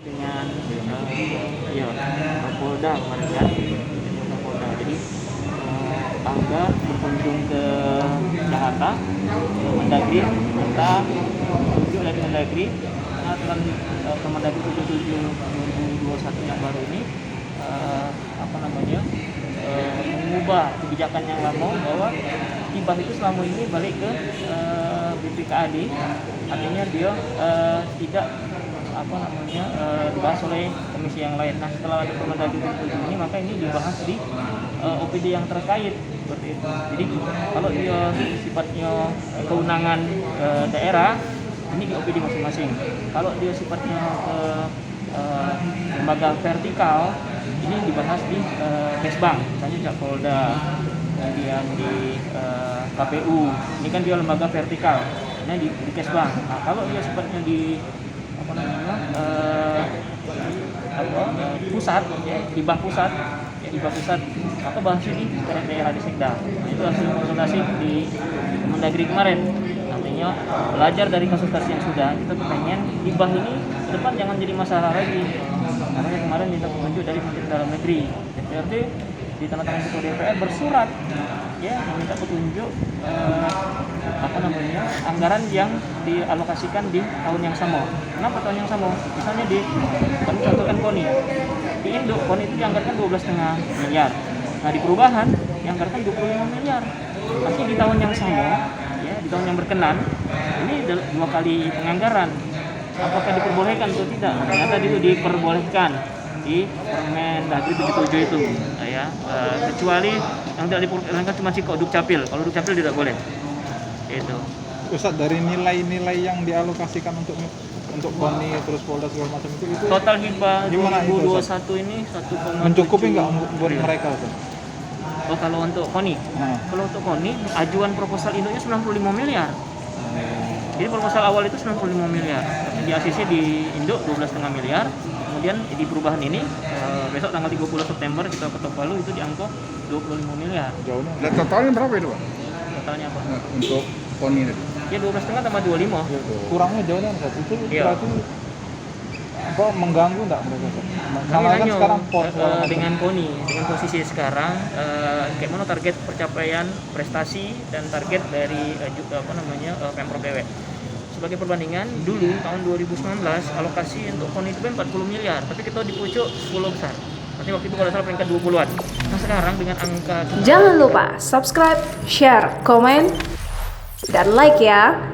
dengan ya Kapolda kemarin kan, dengan Kapolda. Jadi Angga berkunjung ke Jakarta, ke Mendagri, minta tunjuk dari Mendagri, aturan Kemendagri 77 2021 yang baru ini mengubah kebijakan yang lama bahwa hibah itu selama ini balik ke BPKAD, artinya dia tidak dibahas oleh komisi yang lain. Nah, setelah ada Kemendagri 77 ini, maka ini dibahas di OPD yang terkait seperti itu. Jadi kalau dia sifatnya kewenangan daerah, ini di OPD masing-masing. Kalau dia sifatnya lembaga vertikal, ini dibahas di Kesbang, misalnya Jakpolda, kemudian di KPU. Ini kan dia lembaga vertikal, ini di Kesbang. Nah, kalau dia sifatnya di pusat, ya, hibah pusat, atau bahasnya di sekretariat daerah di Sekda. Itu hasil konsultasi di Mendagri kemarin. Artinya belajar dari kasus-kasus yang sudah, kita pengen hibah ini ke depan jangan jadi masalah lagi. Karena kemarin minta petunjuk dari Menteri Dalam Negeri, DPRD ditandatangani Ketua DPR bersurat, ya, meminta petunjuk anggaran yang dialokasikan di tahun yang sama. Kenapa tahun yang sama? Misalnya kami contohkan KONI. Di Indo, KONI itu dianggarkan 12,5 miliar. Nah, di perubahan dianggarkan 25 miliar. Artinya di tahun yang sama, ya, di tahun yang berkenan, ini 2 kali penganggaran. Apakah diperbolehkan atau tidak? Ternyata itu diperbolehkan di Permen Dagri 77 itu, ya. Kecuali yang tidak diperbolehkan cuma Ciko Dukcapil. Kalau Dukcapil tidak boleh. Itu. Ustadz, dari nilai-nilai yang dialokasikan untuk KONI terus Polda segala macam itu total hibah 2021 ini 1,7 mencukupi nggak buat mereka, Ustadz? Oh, kalau untuk KONI, kalau untuk KONI ajuan proposal induknya 95 miliar. Jadi proposal awal itu 95 miliar. Di ACC di Induk 12,5 miliar. Kemudian di perubahan ini besok tanggal 30 September kita ketok Palu itu di angka 25 miliar. Jauhnya. Dan totalnya berapa itu, Pak? Totalnya apa? Untuk KONI itu. Ya 12,5 tambah 25. Kurangnya jauhnya, Ustadz. Itu Iya. berarti mengganggu nggak mereka? Kami Kan sekarang dengan KONI, dengan posisi sekarang, kayak mana target pencapaian prestasi dan target dari Pemprov Dewek. Sebagai perbandingan, dulu tahun 2019 alokasi untuk KONI itu 40 miliar, tapi kita di pucuk 10 besar. Berarti waktu itu kalau salah peringkat 20-an. Nah, sekarang dengan angka Jangan lupa subscribe, share, komen, dan like ya.